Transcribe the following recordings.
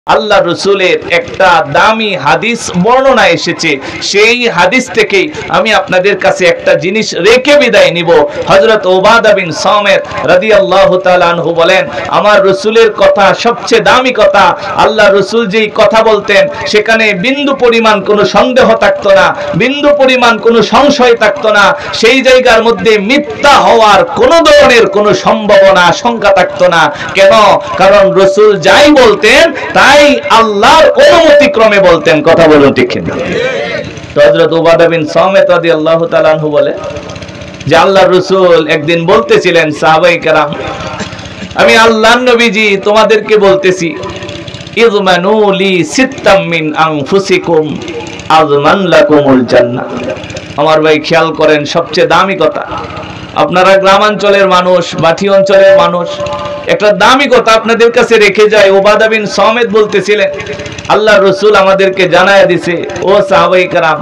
আল্লাহ রসুলের একটা দামি হাদিস বর্ণনা এসেছে। সেই হাদিস থেকেই আমি আপনাদের কাছে একটা জিনিস রেখে বিদায় নিব। হযরত উবাদা বিন সামিত রাদিয়াল্লাহু তাআলা আনহু বলেন, আমার রসুলের কথা সবচেয়ে দামি কথা। আল্লাহ রসুল যেই কথা বলতেন সেখানে বিন্দু পরিমাণ কোনো সন্দেহ থাকতো না, বিন্দু পরিমাণ কোনো সংশয় থাকতো না। সেই জায়গার মধ্যে মিথ্যা হওয়ার কোনো ধরনের কোনো সম্ভাবনা আশঙ্কা থাকতো না। কেন? কারণ রসুল যাই বলতেন তাই আল্লাহর অনুমতি ক্রমে বলতেন। কথা বলুন ঠিক কিনা? তো হযরত উবাদা বিন সামিত রাদিয়াল্লাহু তাআলা আনহু বলে যে আল্লাহর রাসূল একদিন বলতেছিলেন, সাহাবায়ে কেরাম, আমি আল্লাহর নবীজি তোমাদেরকে বলতেছি, ইযমানু লি সিত্তাম মিন আনফুসিকুম আযমান লাকুমুল জান্নাহ। আমার ভাই খেয়াল করেন, সবচেয়ে দামি কথা। আপনারা গ্রামাঞ্চলের মানুষ, মাটি অঞ্চলের মানুষ, একটা দামি কথা আপনাদের কাছে রেখে যায়। উবাদা বিন সামিত বলতেছিলেন, আল্লাহ রসুল আমাদেরকে জানায়া দিছে, ও সাহাবায়ে কেরাম,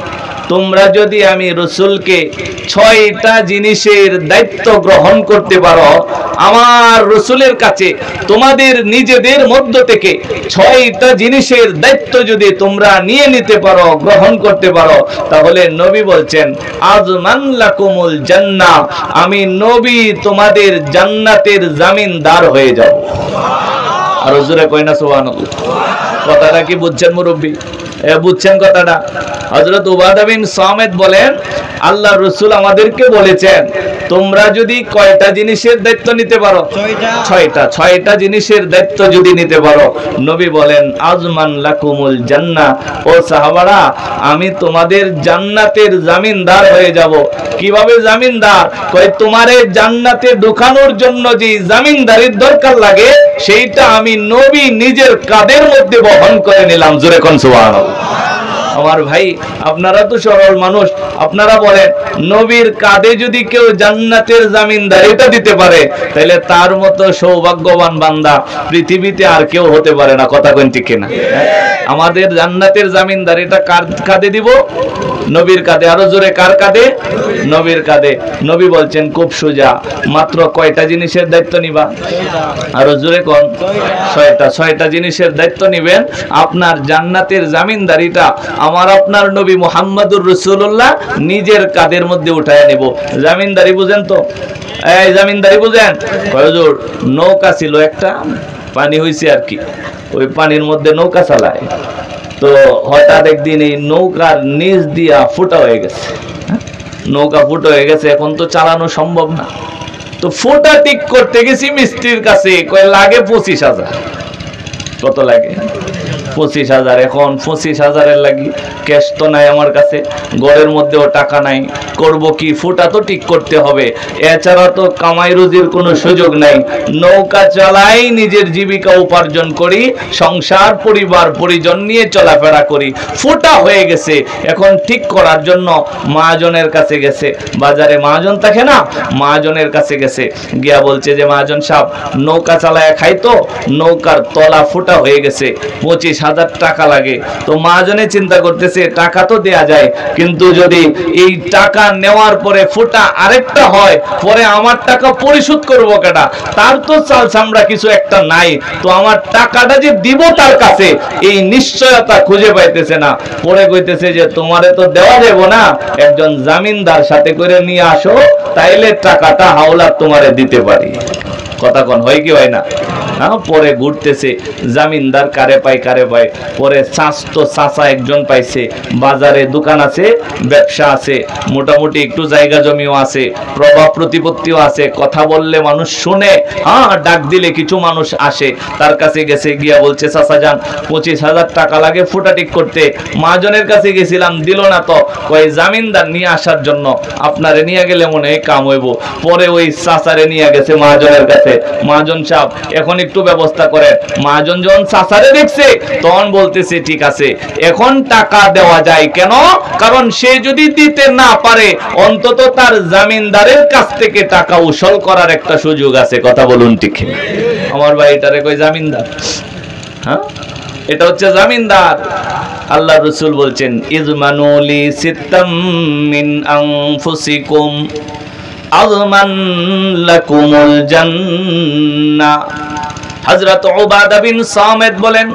তোমরা যদি আমি রসুলকে 6টা জিনিসের দায়িত্ব গ্রহণ করতে পারো, আমার রসুলের কাছে তোমাদের নিজেদের মধ্য থেকে 6টা জিনিসের দায়িত্ব যদি তোমরা নিয়ে নিতে পারো, গ্রহণ করতে পারো, তাহলে নবী বলছেন, আযমান লাকুমুল জান্নাহ, আমি নবী তোমাদের জান্নাতের জামিনদার হয়ে যাব। আর হুজুরে কয় না সুবহানাল্লাহ? কথাটা কি বুঝছেন মুরব্বি? বুঝছেন কথাটা? হযরত উবাদা বিন সামিত বলেন, আল্লাহ রাসূল আমাদেরকে বলেছেন, তোমরা যদি কয়টা জিনিসের দায়িত্ব নিতে পারো? 6টা জিনিসের দায়িত্ব যদি নিতে পারো, নবী বলেন, আযমান লাকুমুল জান্নাহ, ও সাহাবারা, আমি তোমাদের জান্নাতের জামিনদার হয়ে যাব। কিভাবে জামিনদার? কয়, তোমারে জান্নাতে ঢোকানোর জন্য যে জামিনদারির দরকার লাগে সেইটা আমি নবী নিজের কাঁধের মধ্যে বহন করে নিলাম। জোরে কোন সুবহানাল্লাহ। আমার ভাই, আপনারা তো সরল মানুষ, আপনারা বলেন, নবীর কাঁধে যদি কেউ জান্নাতের জামিনদারিটা দিতে পারে, তাহলে তার মতো সৌভাগ্যবান বান্দা পৃথিবীতে আর কেউ হতে পারে না। কথা কোন ঠিক কিনা? আমাদের জান্নাতের জামিনদারিটা কার কাঁধে দিব? নবীর কাঁধে। আরো জোরে, কার কাঁধে? নবীর কাঁধে। নবী বলছেন খুব সোজা, মাত্র কয়টা জিনিসের দায়িত্ব নিবা? আরো জোরে কোন? 6টা জিনিসের দায়িত্ব নিবেন। আপনার জান্নাতের জামিনদারিটা আমার আপনার নবী মুহাম্মদুর রাসূলুল্লাহ নিজের কাঁধের মধ্যে উঠায় নেব। জামিনদারি বুঝেন তো? এই জামিনদারি বুঝেন? হুজুর, নৌকা ছিল একটা, পানি হইছে আর কি, ওই পানির মধ্যে নৌকা চালায়, তো হঠাৎ একদিন এই নৌকার নিচ দিয়া ফুটা হয়ে গেছে। নৌকা ফুটো হয়ে গেছে, এখন তো চালানো সম্ভব না। তো ফুটা ঠিক করতে গেছি মিস্ত্রির কাছে, কয় লাগে 25,000। কত লাগে? 25,000। এখন 25,000-এর লাগি ক্যাশ তো নাই আমার কাছে, ঘরের মধ্যেও টাকা নাই, করব কি? ফুটা তো ঠিক করতে হবে, এছাড়া তো কামাই রুজির কোনো সুযোগ নাই। নৌকা চালাই, নিজের জীবিকা উপার্জন করি, সংসার পরিবার পরিজন নিয়ে চলাফেরা করি। ফুটা হয়ে গেছে, এখন ঠিক করার জন্য মহাজনের কাছে গেছে। বাজারে মহাজন থাকে না, মহাজনের কাছে গেছে, গিয়া বলছে যে মহাজন সাহেব, নৌকা চালায় খাইতো, নৌকার তলা ফুটা হয়ে গেছে, 25,000 টাকা লাগে। তো মহাজনে চিন্তা করতেছে, টাকা তো দেয়া যায়, কিন্তু যদি এই টাকা নেওয়ার পরে ফুটা আরেকটা হয়, পরে আমার টাকা পরিশোধ করবো কেটা? তার তো চাল চামড়া কিছু একটা নাই, তো আমার টাকাটা যে দিব তার কাছে, এই নিশ্চয়তা খুঁজে পাইতেছে না। পরে কইতেছে যে তোমারে তো দেওয়া দেব না, একজন জামিনদার সাথে করে নিয়ে আসো, তাইলে টাকাটা হাওলাত তোমারে দিতে পারি। কথা কোন? হয় কি হয় না? পরে ঘুরতেছে, জামিনদার কারে পায় কারে পায়। পরে চাচা একজন পাইছে, বাজারে দোকান আছে, ব্যবসা আছে, মোটামুটি একটু জায়গা জমিও আছে, প্রভাব প্রতিপত্তিও আছে, কথা বললে মানুষ শুনে, ডাক দিলে কিছু মানুষ আসে। তার কাছে গেছে, গিয়া বলছে, চাচা যান, 25,000 টাকা লাগে ফুটা ঠিক করতে। মহাজনের কাছে গেছিলাম, দিল না তো, কয় জামিনদার নিয়ে আসার জন্য, আপনারে নিয়ে গেলে মনে হয় কাম হইব। পরে ওই চাচারে নিয়ে গেছে মহাজনের কাছে, মহাজন সাহেব এখন একটু ব্যবস্থা করে। মহাজন যখন চাচারে দেখছে, তখন বলতেছে, ঠিক আছে, এখন টাকা দেওয়া যায়। কেন? কারণ সে যদি দিতে না পারে, অন্তত তার জামিনদারের কাছ থেকে টাকা উসুল করার একটা সুযোগ আছে। কথা বলুন ঠিক? আমার ভাই, এটারে কই জামিনদার। এটা হচ্ছে জামিনদার। আল্লাহ রাসূল বলছেন, ইযমানু লি সিত্তাম মিন আনফুসিকুম আযমান লাকুমুল জান্নাহ। হযরত উবাদা বিন সামিত বলেন,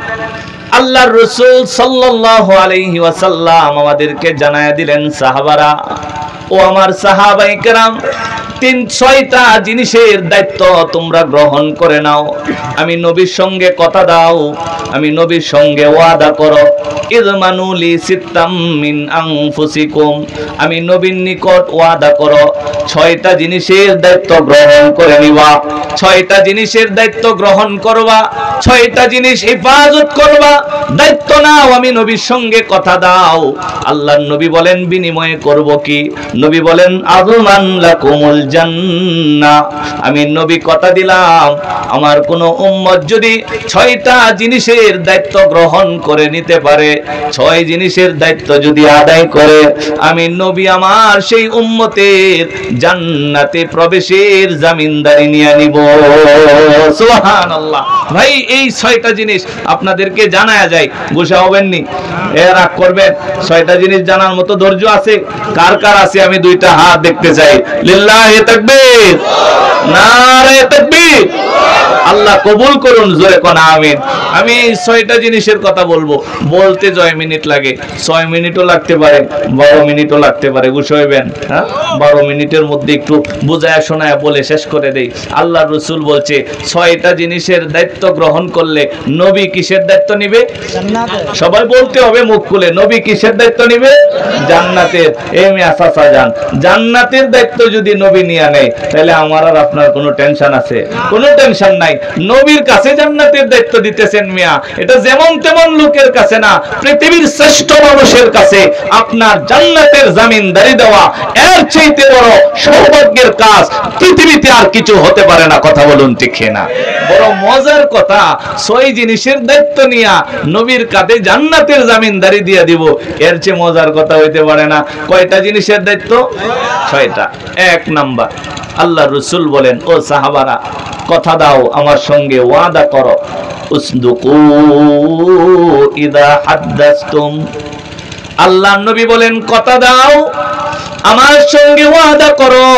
আল্লাহর রাসূল সাল্লাল্লাহু আলাইহি ওয়াসাল্লাম আমাদেরকে জানায়া দিলেন, সাহাবারা ও আমার সাহাবায়ে কেরাম, 6টা জিনিসের দায়িত্ব তোমরা গ্রহণ করে নাও। আমি নবীর সঙ্গে কথা দাও, আমি নবীর সঙ্গে ওয়াদা করো, ইযমানুলি সিত্তাম মিন আনফুসিকুম, আমি নবীর নিকট ওয়াদা করো 6টা জিনিসের দায়িত্ব গ্রহণ করে নিবা। 6টা জিনিসের দায়িত্ব গ্রহণ করবা, 6টা জিনিস হেফাজত করবা, দায়িত্ব নাও, আমি নবীর সঙ্গে কথা দাও। আল্লাহর নবী বলেন বিনিময়ে করব কি? নবী বলেন আযমান লাকুমুল জান্নাহ, আমি নবী কথা দিলাম আমার কোন উম্মত যদি 6টা জিনিসের দায়িত্ব গ্রহণ করে নিতে পারে, 6 জিনিসের দায়িত্ব যদি আদায় করে, আমি নবী আমার সেই উম্মতের জান্নাতে প্রবেশের জামিনদারি নিয়ে নিব। সুবহানাল্লাহ। ভাই এই 6টা জিনিস আপনাদেরকে জানায়া যায়, গোসা হবেন নি, রাগ করবেন? 6টা জিনিস জানার মতো ধৈর্য আছে? কার কার আছে? আমি 2টা হাত দেখতে চাই। লিল্লাহি তাকবীর, নারে তাকবীর। আল্লাহ কবুল করুন, জোরে কোন আমিন। আমি 6টা জিনিসের কথা বলবো, বলতে 6 মিনিট লাগে, 6 মিনিটও লাগতে পারে, 12 মিনিটও লাগতে পারে। বুঝ হইবেন? হ্যাঁ, 12 মিনিটের মধ্যে একটু বুঝায় শোনায় বলে শেষ করে দেই। আল্লাহর রাসূল বলছে 6টা জিনিসের দায়িত্ব গ্রহণ করলে নবী কিসের দায়িত্ব নিবে? জান্নাতের। সবাই বলতে হবে মুখ খুলে, নবী কিসের দায়িত্ব নিবে? জান্নাতের। এই মিয়া চাচা যান, জান্নাতের দায়িত্ব যদি নবী নিয়ে নেয় তাহলে আমার আর আপনার কোনো টেনশন আছে? কোনো টেনশন নাই। নবীর কাছে জান্নাতের দায়িত্ব দিতেছেন মিয়া, এটা যেমন তেমন লোকের কাছে না, পৃথিবীর শ্রেষ্ঠ মানুষের কাছে আপনার জান্নাতের জামিনদারি দেওয়া এর চাইতে বড় সৌভাগ্যের কাজ পৃথিবীতে আর কিছু হতে পারে না। কথা বলুন ঠিক না? বড় মজার কথা, 6 জিনিসের দায়িত্ব নিয়া নবীর কাঁধে জান্নাতের জামিনদারি দিয়ে দিব, এর চেয়ে মজার কথা হইতে পারে না। কয়টা জিনিসের দায়িত্ব? 6টা। 1 নাম্বার, আল্লাহর রাসূল বলেন, ও সাহাবারা কথা দাও, আমার সঙ্গে ওয়াদা করো, উসদুকু ইদা হাদাসতুম। আল্লাহর নবী বলেন কথা দাও, আমার সঙ্গে ওয়াদা করো,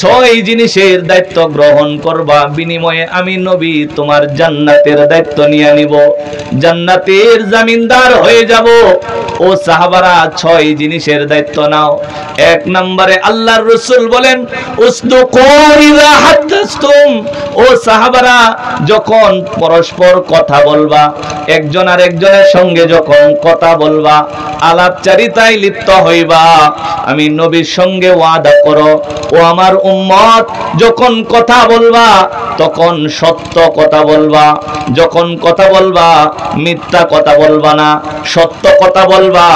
6 জিনিসের দায়িত্ব গ্রহণ করবা, বিনিময়ে আমি নবী তোমার জান্নাতের দায়িত্ব নিয়ে নিব, জান্নাতের জামিনদার হয়ে যাব। ও সাহাবারা 6 জিনিসের দায়িত্ব নাও। 1 নম্বরে আল্লাহর রাসূল বলেন উসদুকু ইযা হাদাসতুম। ও সাহাবারা যখন পরস্পর কথা বলবা, একজন আরেকজনের সঙ্গে যখন কথা বলবা, আলাপচারিতায় লিপ্ত হইবা, আমি নবীর সঙ্গে ওয়াদা করো, ও আমার উম্মত যখন কথা বলবা তখন সত্য কথা বলবা, যখন কথা বলবা মিথ্যা কথা বলবা না, সত্য কথা বলবা।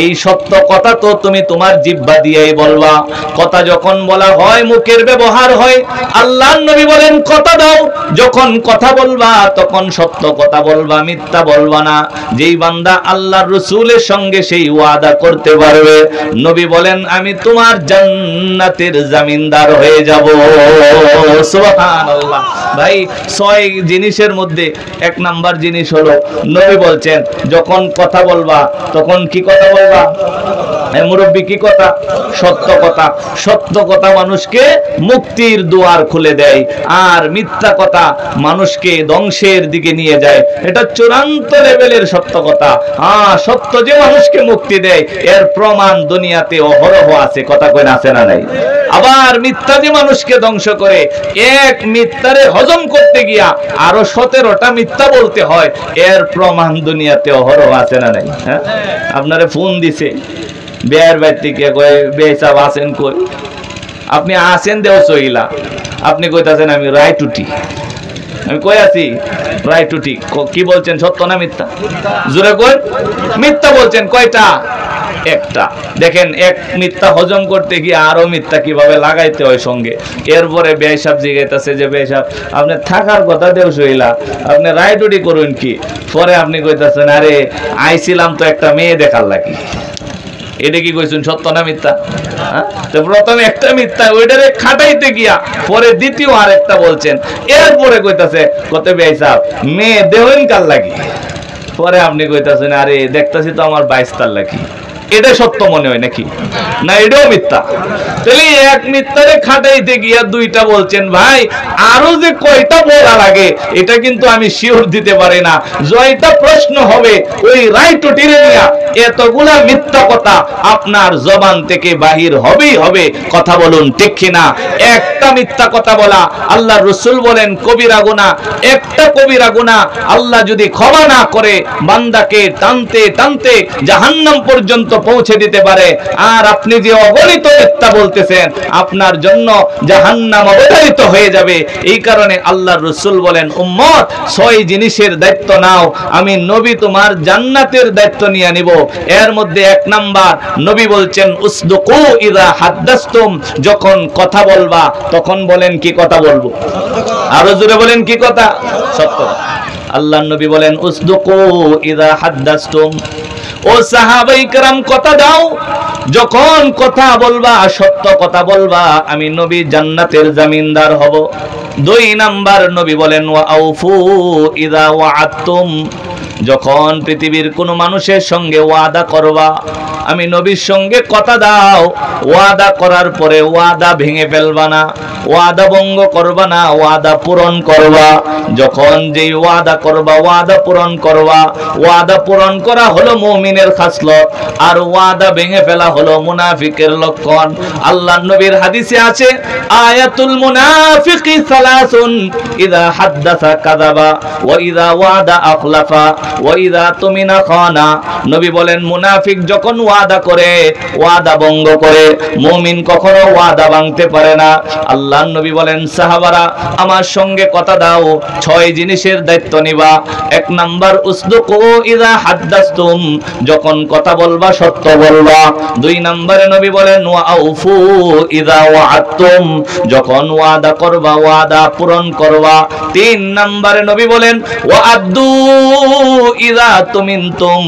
এই সত্য কথা তো তুমি তোমার জিহ্বা দিয়েই বলবা। কথা যখন বলা হয় মুখের ব্যবহার হয়। আল্লাহর নবী বলেন কথা দাও, যখন কথা বলবা তখন সত্য কথা বলবা, মিথ্যা বলবা না। যেই বান্দা আল্লাহর রাসূলের সঙ্গে সেই ওয়াদা করতে পারবে, নবী বলেন আমি তোমার জান্নাতের জামিনদার হয়ে যাব। সুবহানাল্লাহ। ভাই 6 জিনিসের মধ্যে 1 নাম্বার জিনিস হলো, নবী বলছেন যখন কথা বলবা তখন কি কথা বলবা? মুরব্বী কি কথা? সত্য কথা। সত্য কথা মানুষকে মুক্তির দুয়ার খুলে দেয়, আর মিথ্যা কথা মানুষকে ধ্বংসের দিকে নিয়ে যায়। এটা চূড়ান্ত লেভেলের সত্য কথা। সত্য যে মানুষকে মুক্তি দেয় এর প্রমাণ দুনিয়াতে অহরহ আছে। কথা কই না? আছে না নাই? আবার মিথ্যা যে মানুষকে ধ্বংস করে, এক মিথ্যারে হজম করতে গিয়া আরো 17টা মিথ্যা বলতে হয়, এর প্রমাণ দুনিয়াতে অহরহ আছে না নাই? হ্যাঁ, আপনারে ফোন দিছে বেয়ার বাড়ি থেকে, কয় বেই সাহেব আছেন কই? আপনি আসেন দেও সইলা, আপনি কইতাছেন আমি রায়টুটি। আমি কই আছি? রায়টুটি। কি বলছেন, সত্য না মিথ্যা? জোরে কই। মিথ্যা বলছেন। কয়টা? একটা। দেখেন, এক মিথ্যা হজম করতে গিয়ে আরো মিথ্যা কিভাবে লাগাইতে হয় সঙ্গে। এরপরে বেই সাহেব জিজ্ঞাসা যে বেই সাহেব আপনি থাকার কথা দেও সইলা, আপনি রায়টুটি করুন কি? পরে আপনি কইতাছেন আরে আইছিলাম তো একটা মেয়ে দেখার লাগি। এটা কি কইছেন, সত্য না মিথ্যা? তো প্রথমে একটা মিথ্যা, ওইটারে খাটাইতে গিয়া পরে দ্বিতীয় আরেকটা বলছেন। এরপরে কইতাছে কত বেই সাহেব মেয়ে দেহইন কার লাগি। পরে আপনি কইতাছেন আরে দেখতাছি তো আমার 22 তার লাগি। এটা সত্য মনে হয় নাকি? না এটাও মিথ্যা। তাহলে এক মিথ্যারে খাটাইতে গিয়া দুইটা বলছেন। ভাই আরো যে কয়টা বলা লাগে এটা কিন্তু আমি শিওর দিতে পারি না। জয়টা প্রশ্ন হবে ওই রাইট টিরে নিয়া এতগুলা মিথ্যা কথা আপনার জবান থেকে বাহির হবেই হবে। কথা বলুন ঠিক কিনা? একটা মিথ্যা কথা বলা, আল্লাহর রাসূল বলেন কবিরা গুনাহ। একটা কবিরা গুনাহ আল্লাহ যদি ক্ষমা না করে বান্দাকে টানতে টানতে জাহান্নাম পর্যন্ত পৌঁছে দিতে পারে। আর আপনি যে অগণিত মিথ্যা বলতেছেন আপনার জন্য জাহান্নাম অবধারিত হয়ে যাবে। এই কারণে আল্লাহর রাসূল বলেন উম্মত 6 জিনিসের দায়িত্ব নাও, আমি নবী তোমার জান্নাতের দায়িত্ব নিয়ে নিব। এর মধ্যে 1 নাম্বার নবী বলছেন উসদুকু ইযা হাদাসতুম, যখন কথা বলবা তখন বলেন কি কথা বলবো? আরো জোরে বলেন কি কথা? সত্য। আল্লাহর নবী বলেন উসদুকু ইযা হাদাসতুম। ও সাহাবায়ে কেরাম কথা দাও, যখন কথা বলবা সত্য কথা বলবা, আমি নবী জান্নাতের জামিনদার হব। 2 নাম্বার নবী বলেন ওয়া আউফু ইযা ওয়াআদতুম, যখন পৃথিবীর কোন মানুষের সঙ্গে ওয়াদা করবা, আমি নবীর সঙ্গে কথা দাও, ওয়াদা করার পরে ওয়াদা ভেঙে ফেলবা না, ওয়াদা ভঙ্গ করবা না, ওয়াদা পূরণ করবা। যখন যেই ওয়াদা করবা ওয়াদা পূরণ করবা। ওয়াদা পূরণ করা হলো মুমিনের খাসলত, আর ওয়াদা ভেঙে ফেলা হলো মুনাফিকের লক্ষণ। আল্লাহর নবীর হাদিসে আছে আয়াতুল মুনাফিকি সালাসুন ইযা হাদাসা কাযাবা ওয়া ইযা ওয়াদা আখলাফা ওয়া ইযা তুমিনা খানা। নবী বলেন মুনাফিক যখন ওয়াদা করে ওয়াদা ভঙ্গ করে, মুমিন কখনো ওয়াদা ভাঙতে পারে না। আল্লাহর নবী বলেন সাহাবারা আমার সঙ্গে কথা দাও, 6 জিনিসের দায়িত্ব নিবা। 1 নাম্বার উসদুকু ইযা হাদাসতুম, যখন কথা বলবা সত্য বলবা। 2 নম্বরে নবী বলেন ওয়া আউফু ইযা ওয়াআদতুম, যখন ওয়াদা করবা ওয়াদা পূরণ করবা। 3 নম্বরে নবী বলেন ওয়া আদ্দু ইযা তুমিনতুম,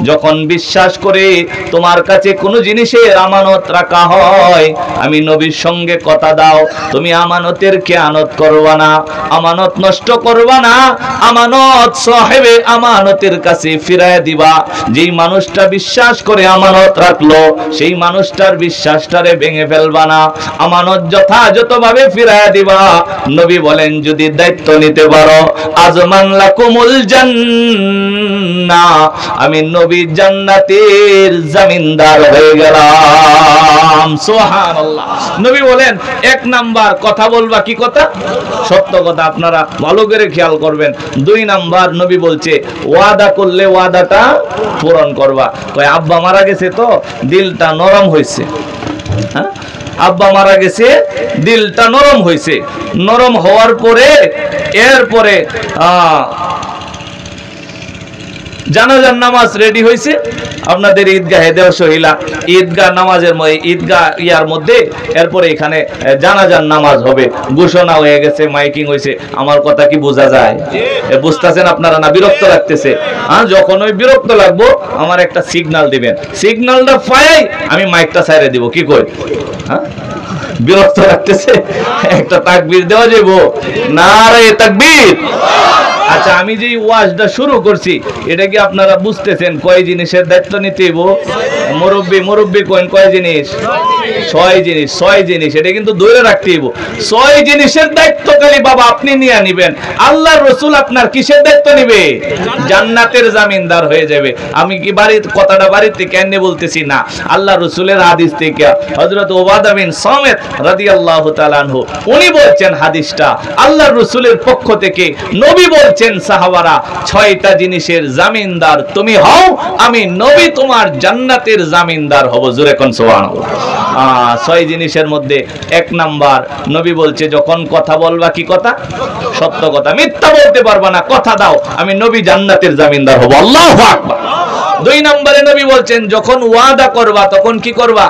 যখন বিশ্বাস করে তোমার কাছে কোনো জিনিসের আমানত রাখা হয়, আমি নবীর সঙ্গে কথা দাও, তুমি আমানতের খেয়ানত করবা না, আমানত নষ্ট করবা না, আমানত সাহেবে আমানতের কাছে ফিরায় দিবা। যেই মানুষটা বিশ্বাস করে আমানত রাখলো সেই মানুষটার বিশ্বাসটারে ভেঙে ফেলবা না, আমানত যথাযথভাবে ফিরায় দিবা। নবী বলেন যদি দায়িত্ব নিতে পারো আজমান লাকুমুল জান্নাহ, আমি নবী জান্নাতের জামিনদার হয়ে গেলাম। সুবহানাল্লাহ। নবী বলেন 1 নাম্বার কথা বলবা কি কথা? সত্য কথা। আপনারা ভালো করে খেয়াল করবেন। 2 নাম্বার নবী বলছে ওয়াদা করলে ওয়াদাটা পূরণ করবা। কয় আব্বা মারা গেছে তো দিলটা নরম হয়েছে। হ্যাঁ, আব্বা মারা গেছে দিলটা নরম হয়েছে। নরম হওয়ার পরে এরপরে জানাজার নামাজ রেডি হয়েছে আপনাদের ঈদগাহে দেওশহিলা ঈদগাহ নামাজের ঈদগাহ ইয়ার মধ্যে। এরপরে এখানে জানাজার নামাজ হবে, ঘোষণা হয়ে গেছে, মাইকিং হয়েছে। আমার কথা কি বোঝা যায়? বুঝতেছেন আপনারা না? বিরক্ত লাগতেছে? হ্যাঁ, যখন ওই বিরক্ত লাগবো আমার একটা সিগন্যাল দিবেন, সিগন্যালটা পাই আমি মাইকটা ছাইড়ে দিব। কি কই? হ্যাঁ, বিরক্ত লাগতেছে একটা তাকবীর দেওয়া যাবো? নারে তাকবীর। আচ্ছা, আমি যে ওয়াজটা শুরু করছি এটা কি আপনারা বুঝতেছেন কয় জিনিসের দায়িত্ব নিতে হইব? মুরব্বী কোন কয় জিনিস? 6 জিনিস। 6 জিনিস এটা কিন্তু ধরে রাখতে হইব। 6 জিনিসের দায়িত্ব খালি বাবা আপনি নিয়ে নিবেন। আল্লাহর রাসূল আপনার কিসের দায়িত্ব নিবে? জান্নাতের জামিনদার হয়ে যাবে। আমি কি কথাটা বাড়িতে কেন বলতেছি না, আল্লাহর রাসূলের হাদিস থেকে হযরত উবাদা বিন সামিত রাদিয়াল্লাহু তাআলা আনহু উনি বলছেন হাদিসটা আল্লাহর রাসূলের পক্ষ থেকে। নবী বলছেন সাহাবারা 6টা জিনিসের জামিনদার তুমি হও, আমি নবী তোমার জান্নাতের জামিনদার হব। জোরে কোন সুবহানাল্লাহ। 6 জিনিসের মধ্যে 1 নাম্বার নবী বলছে যখন কথা বলবা কি কথা? সত্য কথা, মিথ্যা বলতে পারবা না। কথা দাও, আমি নবী জান্নাতের জামিনদার হব। আল্লাহু আকবার। 2 নম্বরে নবী বলছেন যখন ওয়াদা করবা তখন কি করবা?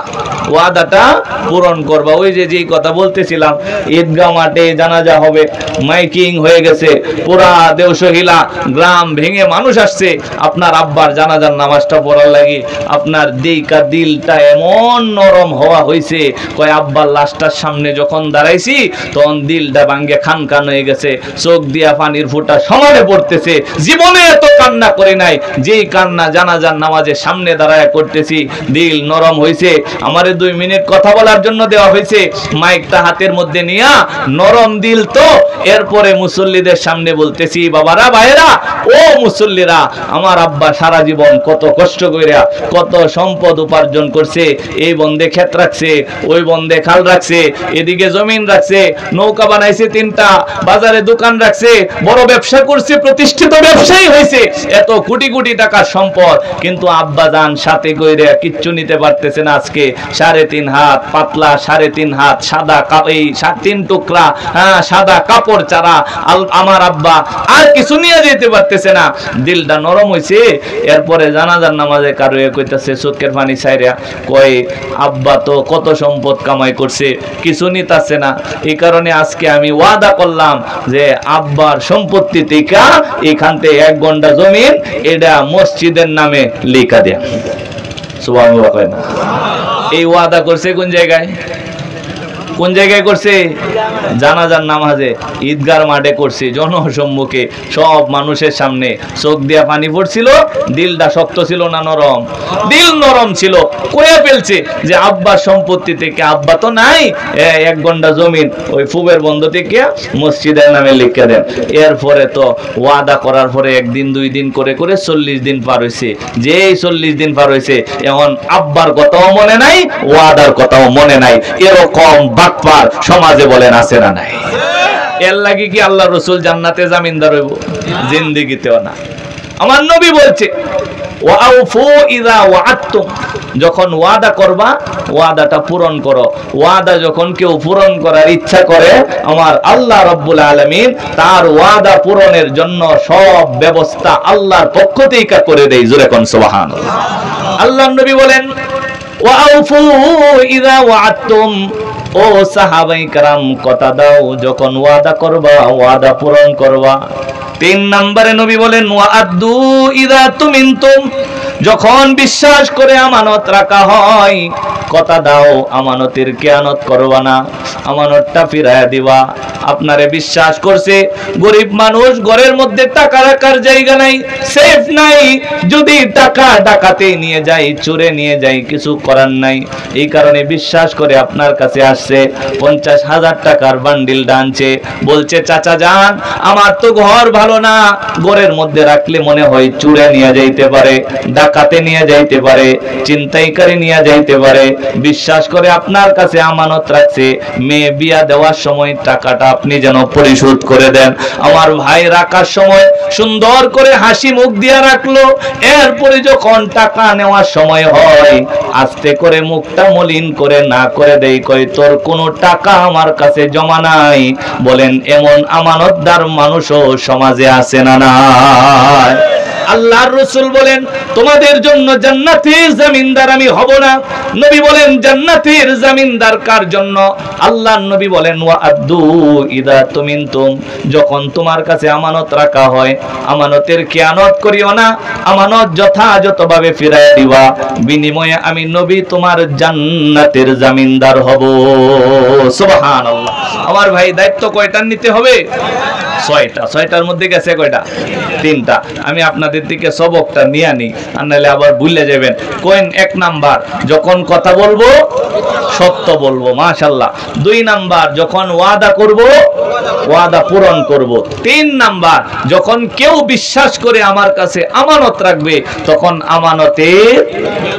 ওয়াদাটা পূরণ করবা। ওই যে যেই কথা বলতেছিলাম, ঈদগাহ মাঠে জানাজা হবে, মাইকিং হয়ে গেছে, পুরা দেওশহিলা গ্রাম ভেঙে মানুষ আসছে আপনার আব্বার জানাজার নামাজটা পড়ার লাগি। আপনার দিলটা এমন নরম হওয়া হয়েছে, কয় আব্বার লাশটার সামনে যখন দাঁড়াইছি তখন দিলটা ভাঙ্গে খান হয়ে গেছে, চোখ দিয়া পানির ফোঁটা সমানে পড়তেছে। জীবনে এত কান্না করে নাই যেই কান্না জানাজা জানাজার নামাজে সামনে দাঁড়ায় করতেছি, দিল নরম হয়েছে। আমারে 2 মিনিট কথা বলার জন্য দেওয়া হয়েছে, মাইকটা হাতের মধ্যে নিয়া নরম দিল তো, এরপরে মুসল্লিদের সামনে বলতেছি, বাবারা ভাইরা ও মুসল্লিরা, আমার আব্বা সারা জীবন কত কষ্ট কইরা কত সম্পদ উপার্জন করছে, এই বন্দে ক্ষেত রাখছে, ওই বন্দে খাল রাখছে, এদিকে জমিন রাখছে, নৌকা বানাইছে 3টা, বাজারে দোকান রাখছে, বড় ব্যবসা করছে, প্রতিষ্ঠিত ব্যবসায়ী হয়েছে, এত কোটি কোটি টাকার সম্পদ, কিন্তু আব্বা জান সাথে কইরা কিচ্ছু নিতে পারতেছে না। আজকে 3.5 হাত পাতলা, 3.5 হাত সাদা, এই 3 টুকরা সাদা কাপড় ছাড়া আমার আব্বা আর কিছু নিয়ে যেতে পারতেছে না। দিলটা নরম হইছে। এরপরে জানাজার নামাজে কারো কইতাছে চোখের পানি ছাইরা কয়, আব্বা তো কত সম্পদ কামাই করছে, কিছু নিতাছে না। এই কারণে আজকে আমি ওয়াদা করলাম যে আব্বার সম্পত্তি থেকে এখান থেকে 1 ঘন্টা জমিন এটা মসজিদের নামে লেখা দেয়া। সুবহানাল্লাহ কয় না? এই ওয়াদা করছে কোন জায়গায়? কোন জায়গায় করছে? জানাজার নামাজে ঈদগার মাঠে করছে, জনসম্মুখে সব মানুষের সামনে। চোখ দিয়া পানি পড়ছিল, দিলটা শক্ত ছিল না নরম? দিল নরম ছিল, কয়ে ফেলছে যে আব্বার সম্পত্তি থেকে, আব্বা তো নাই, 1 ঘন্টা জমিন ওই ফুবের বন্ধ থেকে মসজিদের নামে লিখে দেন। এরপরে তো ওয়াদা করার পরে 1 দিন 2 দিন করে করে 40 দিন পার হয়েছে। যেই 40 দিন পার হয়েছে, এখন আব্বার কথাও মনে নাই, ওয়াদার কথাও মনে নাই। এরকম বাটপার সমাজে বলেন আছে না নাই? এর লাগি কি আল্লাহ রাসূল জান্নাতে জামিনদার হইব? জিন্দেগিতেও না। আমার নবী বলছে, ওয়াউফু ইযা ওয়াআদতুম, যখন ওয়াদা করবা ওয়াদাটা পূরণ করো। ওয়াদা যখন কেউ পূরণ করার ইচ্ছা করে, আমার আল্লাহ রাব্বুল আলামিন তার ওয়াদা পূরণের জন্য সব ব্যবস্থা আল্লাহর পক্ষ থেকে করে দেয়। জোরে কোন সুবহানাল্লাহ। আল্লাহর নবী বলেন, ওয়াউফু ইযা ওয়াআদতুম, ও সাহাবায়ে কেরাম কথা দাও, যখন ওয়াদা করবা ওয়াদা পূরণ করবা। 3 নম্বরে নবী বলেন, ওয়াআদু ইযা তুমিনতুম, যখন বিশ্বাস করে আমানত রাখা হয়, কথা দাও আমানতের খেয়ানত করবা না, আমানতটা ফিরায়া দিবা। আপনারে বিশ্বাস করছে, গরিব মানুষ, ঘরের মধ্যে টাকা রাখার জায়গা নাই, সেফ নাই, যদি টাকা ডাকাতে নিয়ে যায়, চুরে নিয়ে যায়, কিছু করার নাই। এই কারণে বিশ্বাস করে আপনার কাছে আসছে, 50,000 টাকার বান্ডিল ডানছে, বলছে চাচা যান, আমার তো ঘর ভালো না, ঘরের মধ্যে রাখলে মনে হয় চুরে নিয়ে যাইতে পারে, ডাকাতে নিয়ে যাইতে পারে, চিন্তাইকারী নিয়ে যাইতে পারে। বিশ্বাস করে আপনার কাছে আমানত রাখছে, মেয়ে বিয়া দেওয়ার সময় টাকাটা আপনি যেন পরিশোধ করে দেন। আমার ভাই রাখার সময় সুন্দর করে হাসি মুখ দিয়ে রাখলো, এরপরে যখন টাকা নেওয়ার সময় হয়, আস্তে করে মুখটা মলিন করে না করে দেই, কই তোর কোনো টাকা আমার কাছে জমা নাই। বলেন এমন আমানতদার মানুষও সমাজে আছে না নাই? আল্লাহর রাসূল বলেন, তোমাদের জন্য জান্নাতের জমিনদার আমি হব না। নবী বলেন, জান্নাতের জমিনদার কার জন্য? আল্লাহর নবী বলেন, ওয়াআদু ইযা তুমিনতুম, যখন তোমার কাছে আমানত রাখা হয়, আমানতের খেয়ানত করিও না, আমানত যথাযথভাবে ফিরাইয়া দিবা, বিনিময়ে আমি নবী তোমার জান্নাতের জমিনদার হব। সুবহানাল্লাহ। আমার ভাই, দায়িত্ব কয়টা নিতে হবে? 6টা। 6টার মধ্যে গেছে কয়টা? 3টা। আমি আপনাদের দিকে সবকটা নিয়ে আনি, আর নাহলে আবার ভুলে যাবেন। কোন 1 নাম্বার, যখন কথা বলবো সত্য বলবো, মাশাআল্লাহ। 2 নাম্বার, যখন ওয়াদা করব ওয়াদা পূরণ করব। 3 নাম্বার, যখন কেউ বিশ্বাস করে আমার কাছে আমানত রাখবে, তখন আমানতের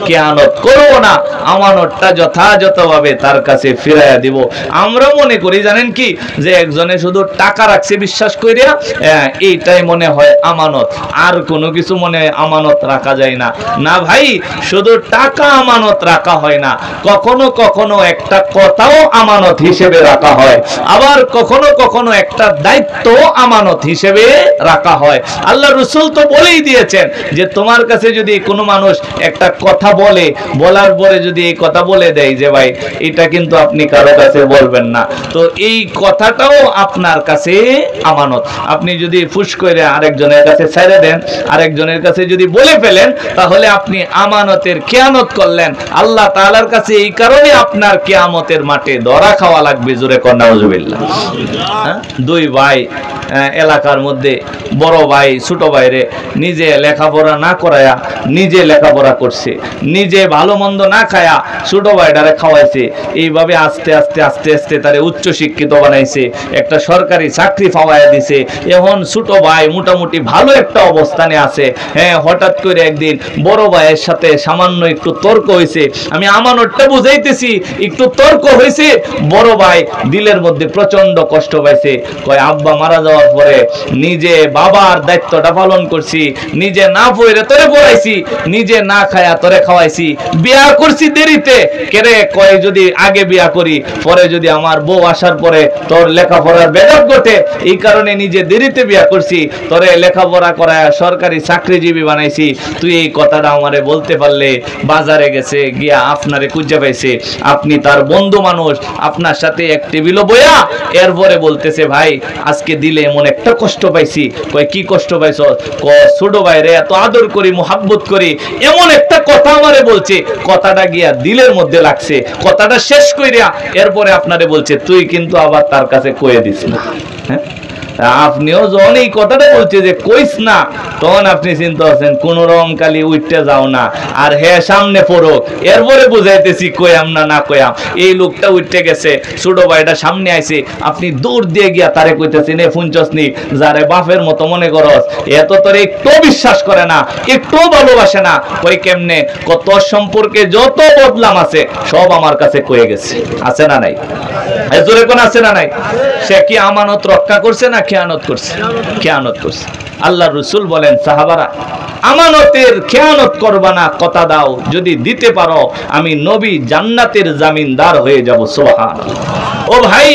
খেয়ানত করব না, আমানতটা যথাযথভাবে তার কাছে ফিরাইয়া দিব। আমরা মনে করি জানেন কি, যে একজনে শুধু টাকা রাখছে বিশ্বাস কইরা, এইটাই মনে হয় আমানত, আর কোনো কিছু মনে আমানত রাখা যায় না। না ভাই, শুধু টাকা আমানত রাখা হয় না, কখনো কখনো একটা কথাও আমানত হিসেবে রাখা হয়, আবার কখনো কখনো একটা দায়িত্ব আমানত হিসেবে রাখা হয়। আল্লাহ রাসূল তো বলেই দিয়েছেন যে তোমার কাছে যদি কোনো মানুষ একটা কথা কথা বলে, বলার পরে যদি এই কথা বলে দেয় যে ভাই এটা কিন্তু আপনি কারো কাছে বলবেন না, তো এই কথাটাও আপনার কাছে আমানত। আপনি যদি ফুস করে আরেকজনের কাছে ছেড়ে দেন, আরেকজনের কাছে যদি বলে ফেলেন, তাহলে আপনি আমানতের খেয়ানত করলেন। আল্লাহ তাআলার কাছে এই কারণে আপনার কিয়ামতের মাঠে ধরা খাওয়া লাগবে। জোরে কর নাউজুবিল্লাহ। দুই ভাই এলাকার মধ্যে, বড় ভাই ছোট ভাইরে নিজে লেখাপড়া না করায়া নিজে লেখাপড়া করছে, নিজে ভালো মন্দ না খায়া ছোট ভাইটারে খাওয়াইছে। এইভাবে আস্তে আস্তে আস্তে আস্তে তারে উচ্চ শিক্ষিত বানাইছে, একটা সরকারি চাকরি পাওয়াইয়া দিছে। এখন ছোট ভাই মোটামুটি ভালো একটা অবস্থানে আছে। হ্যাঁ, হঠাৎ করে একদিন বড় ভাইয়ের সাথে সামান্য একটু তর্ক হয়েছে। আমি আমানতটা বুঝাইতেছি, একটু তর্ক হয়েছে। বড় ভাই দিলের মধ্যে প্রচন্ড কষ্ট পাইছে। কয় আব্বা মারা যাওয়ার পরে নিজে বাবার দায়িত্বটা পালন করছি, নিজে না পড়ে তোরে পড়াইছি, নিজে না খায়া তোরে খাওয়াইছি, বিয়া করছি দেরিতে। কেরে কয় যদি আগে বিয়া করি, পরে যদি আমার বউ আসার পরে তোর লেখাপড়ার ব্যাঘাত ঘটে, এই কারণে নিজে দেরিতে বিয়া করছি, তোরে লেখাপড়া করায় সরকারি চাকরিজীবী বানাইছি। তুই এই কথাটা আমারে বলতে পারলে। বাজারে গেছে গিয়া আপনারে খুঁজে পাইছে, আপনি তার বন্ধু মানুষ, আপনার সাথে এক টেবিলও বয়া। এরপরে বলতেছে ভাই আজকে দিলে এমন একটা কষ্ট পাইছি। কয় কি কষ্ট পাইছ? ছোট ভাই রে এত আদর করি, মোহাব্বত করি, এমন একটা কথা আমারে বলছে, কথাটা গিয়া দিলের মধ্যে লাগছে। কথাটা শেষ কইরা এরপরে আপনারে বলছে তুই কিন্তু আবার তার কাছে কয়ে দিস না। হ্যাঁ, আপনিও যখন এই কথাটা বলছে যে কইস না, তখন আপনি চিন্তা করছেন কোন রকম কালি উঠতে যাও না, আর হ্যাঁ সামনে পড়ো। এরপরে বুঝাইতেছি কয়াম না না কয়াম। এই লোকটা উঠতে গেছে, ছোট ভাইটা সামনে আইছে, আপনি দূর দিয়ে গিয়া তারে কইতেছেন এ ফুনচসনি যারে বাপের মতো মনে করস, এত তোরে একটু বিশ্বাস করে না, একটু ভালোবাসে না। কই কেমনে? কত সম্পর্কে যত বদলাম আছে সব আমার কাছে কয়ে গেছে। আছে না নাই? জোরে কোন আছে না নাই? সে কি আমানত রক্ষা করছে না খেয়ানত করছে? খেয়ানত করছে। আল্লাহ রাসূল বলেন সাহাবারা আমানতের খেয়ানত করবা না, কথা দাও, যদি দিতে পারো আমি নবী জান্নাতের জামিনদার হয়ে যাব। সুবহানাল্লাহ। ও ভাই,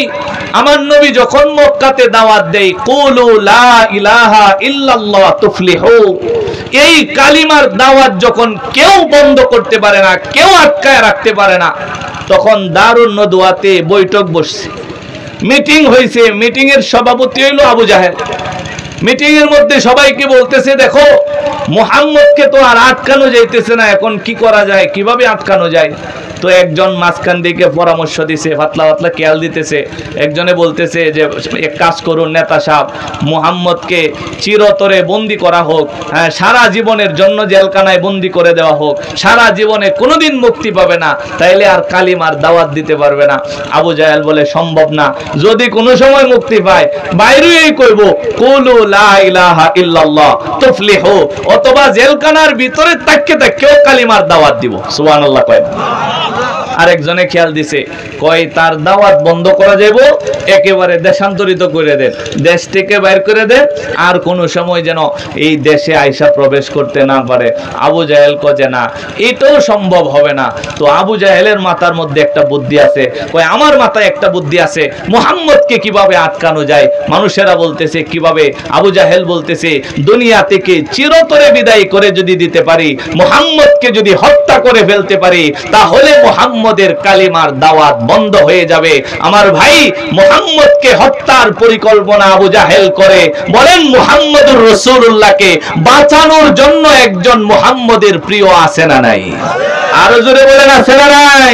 আমার নবী যখন মক্কাতে দাওয়াত দেয় কুলু লা ইলাহা ইল্লাল্লাহ তুফলিহু, এই কালিমার দাওয়াত যখন কেউ বন্ধ করতে পারে না, কেউ আটকায় রাখতে পারে না, তখন দারুন নদওয়াতে বৈঠক বসছে, মিটিং হয়েছে। মিটিং এর সভাপতি হইল আবু জাহেল। মিটিং এর মধ্যে সবাইকে বলতেছে দেখো মুহাম্মদকে তো আর আটকানো যাইতেছে না, এখন কি করা যায়, কিভাবে আটকানো যায়? তো একজন মাঝখান দিকে পরামর্শ দিছে, পাতলা পাতলা খেয়াল দিতেছে। একজনে বলতেছে যে এক কাজ করুন নেতা সাহেব, মুহাম্মদকে চিরতরে বন্দি করা হোক, হ্যাঁ সারা জীবনের জন্য জেলখানায় বন্দি করে দেওয়া হোক, সারা জীবনে কোনোদিন মুক্তি পাবে না, তাইলে আর কালিমার দাওয়াত দিতে পারবে না। আবু জাহেল বলে সম্ভব না, যদি কোনো সময় মুক্তি পায় বাইরেই কইব কুলু লা ইলাহা ইল্লাল্লাহ তুফলিহু, অথবা জেলখানার ভিতরে তাক্কে তাক্কেও কালিমার দাওয়াত দিব। সুবহানাল্লাহ কয়। আরেকজনে খেয়াল দিছে, কয় তার দাওয়াত বন্ধ করা যাইব, একেবারে দেশান্তরিত করে দেন, দেশ থেকে বাইর করে দেন, আর কোন সময় যেন এই দেশে আইসা প্রবেশ করতে না পারে। আবু জাহেল কয় না, এটাও সম্ভব হবে না। তো আবু জাহেলের মাথার মধ্যে একটা বুদ্ধি আছে, কয় আমার মাথায় একটা বুদ্ধি আছে, মুহাম্মদকে কিভাবে আটকানো যায়। মানুষেরা বলতেছে কিভাবে? আবু জাহেল বলতেছে দুনিয়া থেকে চিরতরে বিদায় করে যদি দিতে পারি, মুহাম্মদকে যদি হত্যা করে ফেলতে পারি, তাহলে মুহাম্মদের কালিমার দাওয়াত বন্ধ হয়ে যাবে। আমার ভাই, মুহাম্মদকে হত্যার পরিকল্পনা আবু জাহেল করে। বলেন মুহাম্মদুর রাসূলুল্লাহকে বাঁচানোর জন্য একজন মুহাম্মদের প্রিয় আছে না নাই? আরো জোরে বলেন আছে না নাই?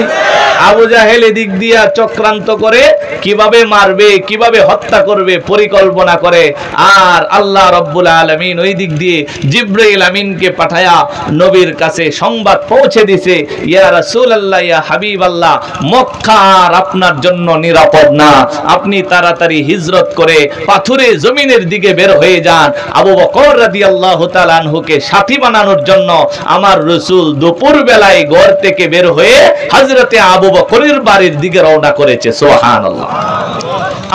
আবু জাহেল এদিক দিয়া চক্রান্ত করে কিভাবে মারবে, কিভাবে হত্যা করবে পরিকল্পনা করে, আর আল্লাহ রাব্বুল আলামিন ওই দিক দিয়ে জিবরাইল আমিনকে পাঠায়া নবীর কাছে সংবাদ পৌঁছে দিছে, ইয়া রাসূলুল্লাহ, ইয়া হাবিবাল্লাহ, মক্কা আর আপনার জন্য নিরাপদ না, আপনি তাড়াতাড়ি হিজরত করে পাথুরে জমিনের দিকে বের হয়ে যান। আবু বকর রাদিয়াল্লাহু তাআলা আনহুকে সাথী বানানোর জন্য আমার রাসূল দুপুর বেলায় ঘর থেকে বের হয়ে হযরতে আবু বকরের বাড়ির দিকে রওনা করেছে। সুবহানাল্লাহ।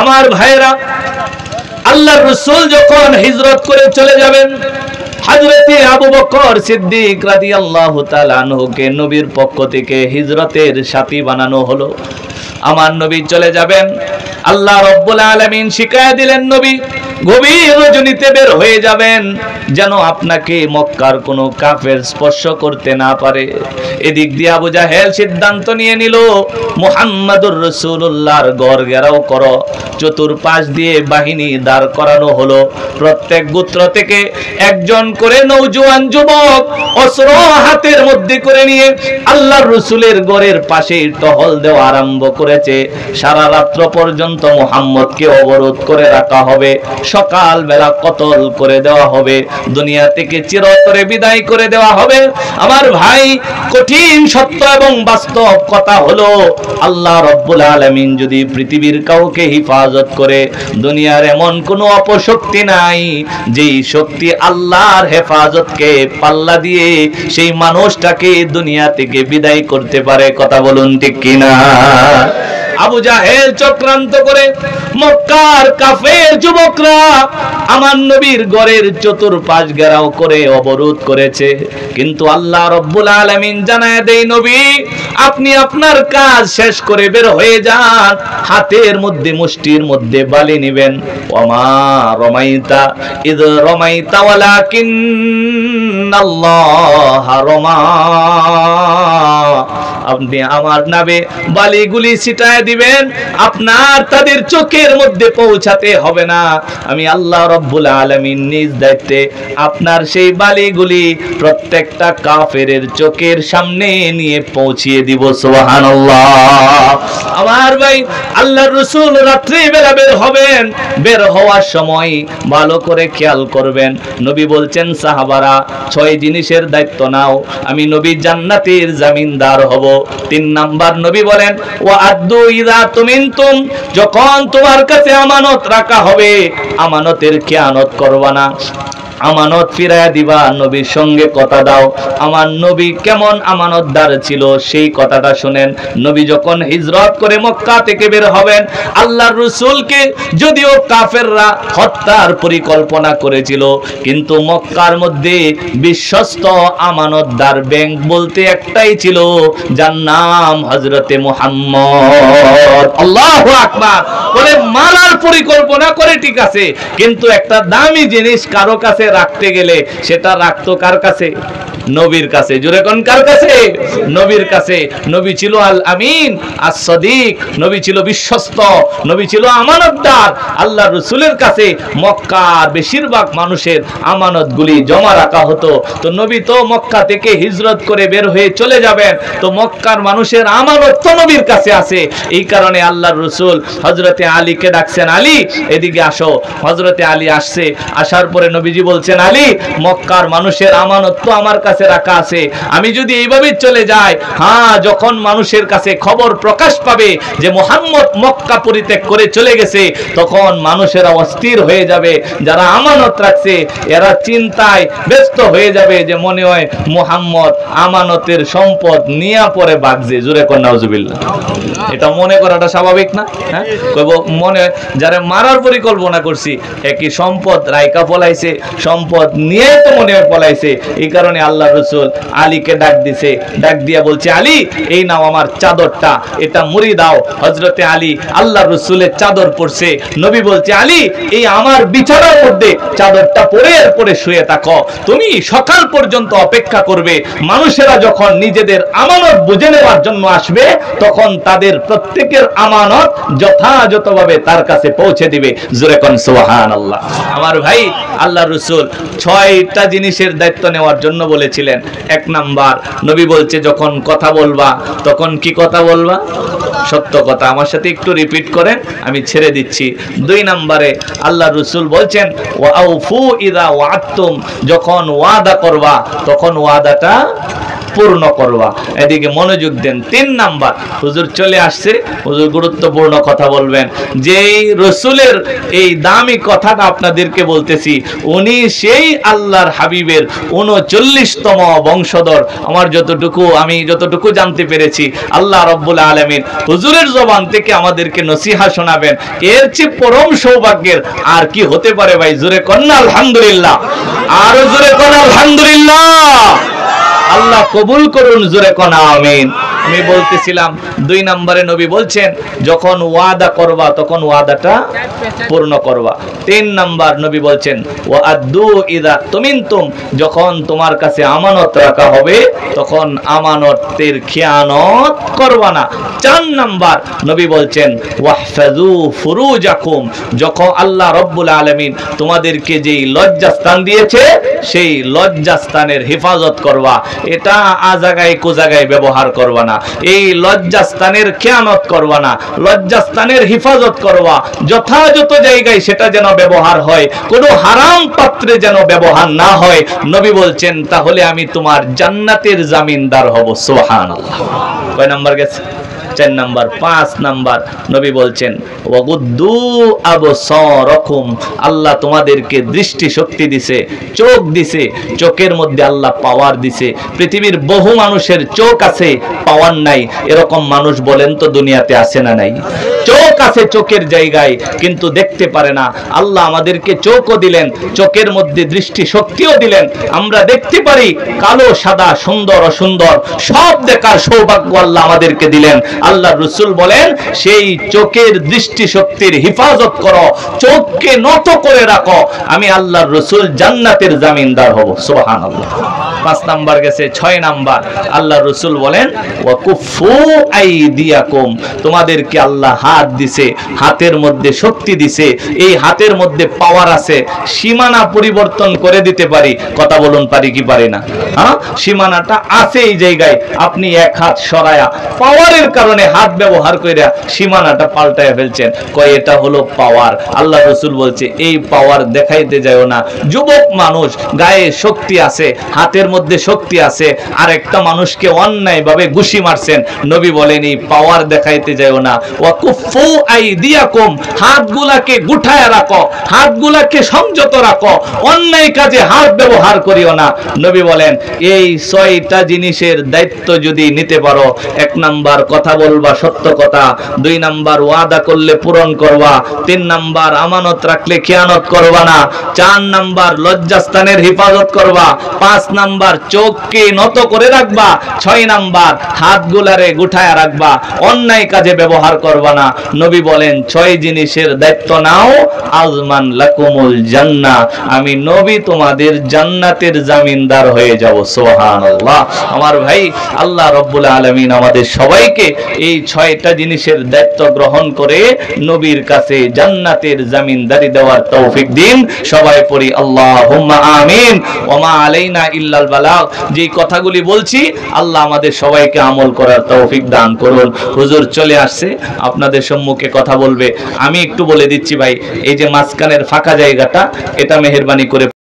আমার ভাইরা, আল্লাহর রাসূল যখন হিজরত করে চলে যাবেন, হযরতে আবু বকর সিদ্দিক রাদিয়াল্লাহু তাআলা আনহুকে নবীর পক্ষ থেকে হিজরতের সাথী বানানো হলো। আমার নবী চলে যাবেন, আল্লাহ রাব্বুল আলামিন শিখায়া দিলেন নবী গভীর রজনীতে বের হয়ে যাবেন, যেন আপনাকে মক্কার কোনো কাফের স্পর্শ করতে না পারে। এদিক দিয়ে আবু জাহেল সিদ্ধান্ত নিয়ে নিল, মুহাম্মাদুর রাসূলুল্লাহর ঘর ঘেরাও করো। চতুর্পাশ দিয়ে বাহিনী দাঁড় করানো হলো। প্রত্যেক গোত্র থেকে একজন করে নওজোয়ান যুবক অস্ত্র হাতের মধ্যে করে নিয়ে আল্লাহর রাসূলের ঘরের পাশে টহল দেওয়া আরম্ভ করেছে। সারা রাত্র পর্যন্ত মুহাম্মদকে অবরোধ করে রাখা হবে, সকাল বেলা কতল করে দেওয়া হবে, দুনিয়া থেকে চিরতরে বিদায় করে দেওয়া হবে। আমার ভাই, কঠিন সত্য এবং বাস্তব কথা হলো, আল্লাহ রাব্বুল আলামিন যদি পৃথিবীর কাউকে হিফাজত করে, দুনিয়ার এমন কোনো অপশক্তি নাই যেই শক্তি আল্লাহর হেফাজতকে পাল্লা দিয়ে সেই মানুষটাকে দুনিয়া থেকে বিদায় করতে পারে। কথা বলুন ঠিক কিনা? আবু জাহেল চক্রান্ত করে মক্কার কাফের যুবকরা আমার নবীর ঘরের চতুর্পাশ ঘেরাও করে অবরোধ করেছে। কিন্তু আল্লাহ রাব্বুল আলামিন জানায় দেয়, নবী আপনি আপনার কাজ শেষ করে বের হয়ে যান। হাতের মধ্যে মুষ্টির মধ্যে বালি নেবেন। ওমা রমাইতা ইদ রমাইতা ওয়ালাকিন্নাল্লাহ রমা। আপনি আমার নামে বালিগুলি ছিটায় দিবেন, আপনার তাদের চোখের মধ্যে পৌঁছাতে হবে না। আমি আল্লাহ রাব্বুল আলামিন নিজ দায়িত্বে আপনার সেই বালিগুলি প্রত্যেকটা কাফেরের চোখের সামনে নিয়ে পৌঁছিয়ে দিব। সুবহানাল্লাহ। আমার ভাই, আল্লাহর রাসূল রাত্রি বেলা বের হবেন। বের হওয়ার সময় ভালো করে খেয়াল করবেন। নবী বলছেন, সাহাবারা 6 জিনিসের দায়িত্ব নাও, আমি নবী জান্নাতের জামিনদার হব। 3 নাম্বার নবী বলেন, ওয়া আদ্দু ইযা তুমিনতুম, যখন তোমার কাছে আমানত রাখা হবে, আমানতের খেয়ানত করবা না, আমানত ফিরায়া দিবা। নবীর সঙ্গে কথা দাও। আমার নবী কেমন আমানতদার ছিল সেই কথাটা শুনেন। নবী যখন হিজরত করে মক্কা থেকে বের হবেন, আল্লাহর রাসূলকে যদিও কাফেররা হত্যার পরিকল্পনা করেছিল, কিন্তু মক্কার মধ্যে বিশ্বস্ত আমানতদার ব্যাংক বলতে একটাই ছিল, যার নাম হযরতে মুহাম্মদ। আল্লাহু আকবার। বলে মারার পরিকল্পনা করে ঠিক আছে, কিন্তু একটা দামি জিনিস কারো কাছে রাখতে গেলে সেটা রাখতো কার কাছে? নবীর কাছে। জোরে কোন কার কাছে? নবীর কাছে। নবী ছিল আল আমিন আস সাদিক, নবী ছিল বিশ্বস্ত, নবী ছিল আমানতদার। আল্লাহর রাসূলের কাছে মক্কার বেশিরভাগ মানুষের আমানতগুলি জমা রাখা হতো। তো নবী তো মক্কা থেকে হিজরত করে বের হয়ে চলে যাবেন, তো মক্কার মানুষের আমানত তো নবীর কাছে আছে। এই কারণে আল্লাহর রাসূল হযরতে আলীকে ডাকছেন, আলী এদিকে আসো। হযরতে আলী আসছে। আসার পরে নবীজি বলছেন, আলী মক্কার মানুষের আমানত তো আমার কাছে রাখা আছে, আমি যদি এইভাবে চলে যাই, হ্যাঁ যখন মানুষের কাছে খবর প্রকাশ পাবে যে মুহাম্মদ মক্কা পরিত্যাগ করে চলে গেছে, তখন মানুষেরা অস্থির হয়ে যাবে। যারা আমানত রাখছে এরা চিন্তায় ব্যস্ত হয়ে যাবে যে মনে হয় মুহাম্মদ আমানতের সম্পদ নিয়ে পরে বাগছে। জোরে কোন নাউজুবিল্লাহ। এটা মনে করাটা স্বাভাবিক না? হ্যাঁ, মনে যারা মারার পরিকল্পনা করছি একই সম্পদ রাইকা পলাইছে, সম্পদ নিয়ে তো মনে হয় পলাইছে। এই কারণে আল্লাহ রাসূল আলীকে ডাক দিছে। ডাক দিয়া বলছে, আলী এই নাও আমার চাদরটা, এটা মুড়ি দাও। হযরতে আলী আল্লাহ রাসূলের চাদর পরছে। নবী বলছে, আলী এই আমার বিছানার মধ্যে চাদরটা পরে এরপরে শুয়ে থাকো, তুমি সকাল পর্যন্ত অপেক্ষা করবে। মানুষেরা যখন নিজেদের আমানত বুঝে নেওয়ার জন্য আসবে, তখন তাদের প্রত্যেকের আমানত যথাযথভাবে তার কাছে পৌঁছে দিবে। জোরে কোন সুবহানাল্লাহ। আমার ভাই, আল্লাহ রাসূল 6টা জিনিসের দায়িত্ব নেওয়ার জন্য বলেছিলেন। 1 নাম্বার নবী বলছে, যখন কথা বলবা তখন কি কথা বলবা? সত্য কথা। আমার সাথে একটু রিপিট করেন, আমি ছেড়ে দিচ্ছি। 2 নম্বরে আল্লাহ রাসূল বলছেন, ওয়াউফু ইযা ওয়া'আদতুম, যখন ওয়াদা করবা তখন ওয়াদাটা পূর্ণ করবা। এদিকে মনোযোগ দেন। 3 নাম্বার, হুজুর চলে আসছে, হুজুর গুরুত্বপূর্ণ কথা বলবেন। যেই রাসূলের এই দামি কথাটা আপনাদেরকে বলতেছি, উনি সেই আল্লাহর হাবিবের 39তম বংশধর। আমি যতটুকু জানতে পেরেছি, আল্লাহ রাব্বুল আলামিন হুজুরের জবান থেকে আমাদেরকে নসিহত শোনাবেন। এর চেয়ে পরম সৌভাগ্যের আর কি হতে পারে ভাই? জোরে কন্না আলহামদুলিল্লাহ, আর জোরে কন্না আলহামদুলিল্লাহ। আল্লাহ কবুল করুন, জোরে কোন আমিন। আমি বলতেছিলাম 2 নম্বরে নবী বলছেন যখন ওয়াদা করবা তখন ওয়াদাটা পূর্ণ করবা। 3 নাম্বার নবী বলছেন ওয়াআদ্দু ইযা তুমিনতুম, যখন তোমার কাছে আমানত রাখা হবে তখন আমানতের খিয়ানত করবা না। 4 নাম্বার নবী বলছেন ওয়াহফাজু ফুরুজাকুম, যখন আল্লাহ রাব্বুল আলামিন তোমাদেরকে যেই লজ্জাস্থান দিয়েছে সেই লজ্জাস্থানের হেফাজত করবা। এটা আজাগায় কোজাগায় ব্যবহার করবা না, এই লজ্জাস্থানের খেয়ানত করবা না, লজ্জাস্থানের হেফাজত করবা। যথাযথ জায়গায় সেটা যেন ব্যবহার হয়, কোনো হারাম পাত্রে যেন ব্যবহার না হয়। নবী বলছেন তাহলে আমি তোমার জান্নাতের জামিনদার হব। সুবহানাল্লাহ। কয় নাম্বার গেছে? 4 নাম্বার। 5 নাম্বার নবী বলছেন ওয়াগুদ্দু আবসারাকুম, আল্লাহ তোমাদেরকে দৃষ্টি শক্তি দিছে, চোখ দিছে, চোখের মধ্যে আল্লাহ পাওয়ার দিছে। পৃথিবীর বহু মানুষের চোখ আছে, পাওয়ার নাই, এরকম মানুষ বলেন তো দুনিয়াতে আছে না নাই? চোখ আছে চোখের জায়গায় কিন্তু দেখতে পারে না। আল্লাহ আমাদেরকে চোখও দিলেন, চোখের মধ্যে দৃষ্টি শক্তিও দিলেন, আমরা দেখতে পারি কালো সাদা সুন্দর অসুন্দর সব দেখার সৌভাগ্য আল্লাহ আমাদেরকে দিলেন। আল্লাহ রাসূল বলেন সেই চোখের দৃষ্টি শক্তির হেফাজত করো, চোখকে নত করে রাখো, আমি আল্লাহর রাসূল জান্নাতের জামিনদার হব। সুবহানাল্লাহ। 5 নাম্বার গেছে। 6 নাম্বার আল্লাহর রাসূল বলেন ওয়াকুফু আইদিয়াকুম, তোমাদেরকে আল্লাহ হাত দিছে, হাতের মধ্যে শক্তি দিছে, এই হাতের মধ্যে পাওয়ার আছে, সীমানা পরিবর্তন করে দিতে পারি। কথা বলুন পারি কি পারি না? হ্যাঁ, সীমানাটা আছে এই জায়গায়, আপনি এক হাত সরায়া পাওয়ারের কারণে হাত ব্যবহার কইরা সীমানাটা পাল্টায়া ফেলছেন। কয় এটা হলো পাওয়ার। আল্লাহ রাসূল বলছে এই পাওয়ার দেখাইতে যাও না। যুবক মানুষ, গায়ে শক্তি আছে, হাতের মধ্যে শক্তি আছে, আর একটা মানুষকে অন্যায়ভাবে ঘুষি মারছেন, নবী বলেন এই পাওয়ার দেখাইতে যাও না। ওয়াকুফু আইদিয়াকুম, হাতগুলাকে গুঠায়া রাখো, হাতগুলাকে সংযত রাখো, অন্যায় কাজে হাত ব্যবহার করিও না। নবী বলেন এই 6টা জিনিসের দায়িত্ব যদি নিতে পারো, 1 নাম্বার কথা বলবা সত্য কথা, 2 নাম্বার ওয়াদা করলে পূরণ করবা, 3 নাম্বার আমানত রাখলে খেয়ানত করবা না, 4 নাম্বার লজ্জাস্থানের হেফাজত করবা, 5 নাম্বার চোখকে নত করে রাখবা, 6 নাম্বার হাতগুলারে গুঠায়া রাখবা, অন্যায় কাজে ব্যবহার করবা না। নবী বলেন 6 জিনিসের দায়িত্ব নাও, আজমান লাকুমুল জান্নাহ, আমি নবী তোমাদের জান্নাতের জামিনদার হয়ে যাব। সুবহানাল্লাহ। আমার ভাই, আল্লাহ রাব্বুল আলামিন আমাদের সবাইকে এই 6টা জিনিসের দায়িত্ব গ্রহণ করে নবীর কাছে জান্নাতের জামিনদারি দেওয়ার তৌফিক দিন। সবাই পড়ি আল্লাহুম্মা আমিন। ওয়া মা আলাইনা ইল্লাল বালাগ। যে কথাগুলি বলছি আল্লাহ আমাদের সবাইকে আমল করার তৌফিক দান করুন। হুজুর চলে আসছে, আপনাদের সম্মুখে কথা বলবে। আমি একটু বলে দিচ্ছি ভাই, এই যে মাঝখানের ফাঁকা জায়গাটা, এটা মেহেরবানি করে